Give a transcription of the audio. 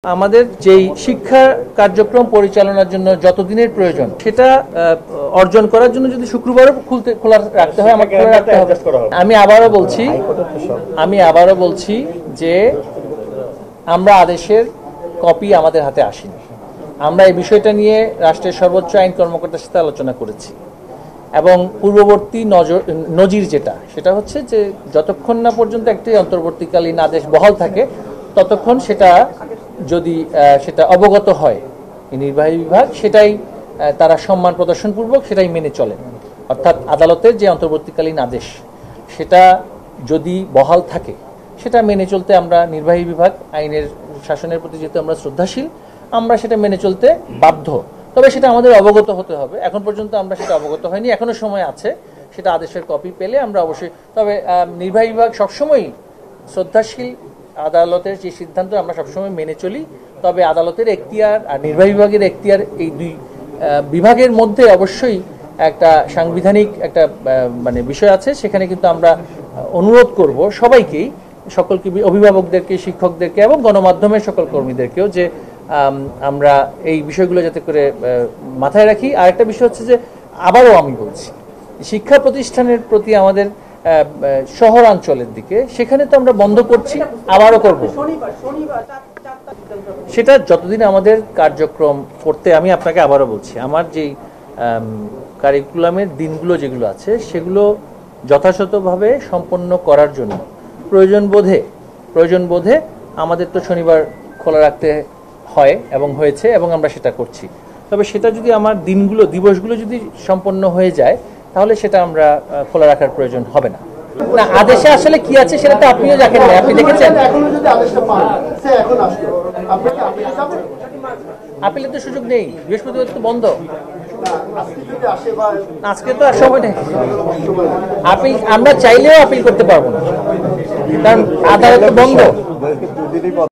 আমাদের যেই শিক্ষা কার্যক্রম পরিচালনার জন্য যতদিনের প্রয়োজন সেটা অর্জন করার জন্য যদি শুক্রবারও খোলা রাখতে হয় আমাকে খোলা রাখতে হবে। আমি আবারও বলছি যে আমরা আদেশের কপি আমাদের হাতে আসেনি। আমরা এই বিষয়টা নিয়ে রাষ্ট্রের সর্বোচ্চ আইন কর্মকর্তার সাথে আলোচনা করেছি এবং পূর্ববর্তী নজির সেটা হচ্ছে যে যতক্ষণ না পর্যন্ত একটি অন্তর্বর্তীকালীন আদেশ বহাল থাকে ততক্ষণ সেটা যদি সেটা অবগত হয় নির্বাহী বিভাগ সেটাই তারা সম্মান প্রদর্শনপূর্বক সেটাই মেনে চলেন। অর্থাৎ আদালতের যে অন্তর্বর্তীকালীন আদেশ সেটা যদি বহাল থাকে সেটা মেনে চলতে আমরা নির্বাহী বিভাগ আইনের শাসনের প্রতি যেহেতু আমরা শ্রদ্ধাশীল আমরা সেটা মেনে চলতে বাধ্য। তবে সেটা আমাদের অবগত হতে হবে। এখন পর্যন্ত আমরা সেটা অবগত হয়নি, এখনো সময় আছে। সেটা আদেশের কপি পেলে আমরা অবশ্যই, তবে নির্বাহী বিভাগ সবসময় শ্রদ্ধাশীল, আদালতের যে সিদ্ধান্ত আমরা সবসময় মেনে চলি। তবে আদালতের এখতিয়ার আর নির্বাহী বিভাগের এখতিয়ার এই দুই বিভাগের মধ্যে অবশ্যই একটা সাংবিধানিক একটা বিষয় আছে। সেখানে কিন্তু আমরা অনুরোধ করব সবাইকেই, সকলকে, অভিভাবকদেরকে, শিক্ষকদেরকে এবং গণমাধ্যমের সকল কর্মীদেরকেও যে আমরা এই বিষয়গুলো যাতে করে মাথায় রাখি। আর একটা বিষয় হচ্ছে যে আবারও আমি বলছি শিক্ষা প্রতিষ্ঠানের প্রতি আমাদের শহরাঞ্চলের দিকে সেখানে তো আমরা বন্ধ করছি, আবারও করব। সেটা যতদিন আমাদের কার্যক্রম করতে, আমি আপনাকে আবারও বলছি আমার যেই কারিকুলামের দিনগুলো যেগুলো আছে সেগুলো যথাযথভাবে সম্পন্ন করার জন্য প্রয়োজন বোধে আমাদের তো শনিবার খোলা রাখতে হয় এবং হয়েছে এবং আমরা সেটা করছি। তবে সেটা যদি আমার দিবসগুলো যদি সম্পন্ন হয়ে যায় তাহলে সেটা আমরা খোলা রাখার প্রয়োজন হবে না। না, আদেশে আসলে কি আছে সেটা তো আপনিও দেখেন না, আপনি দেখেছেন। আপিলের তো সুযোগ নেই, বৃহস্পতিবার তো বন্ধ, আজকে তো আর সময় নেই। আপিল আমরা চাইলেও আপিল করতে পারবো না, কারণ আদালত বন্ধ।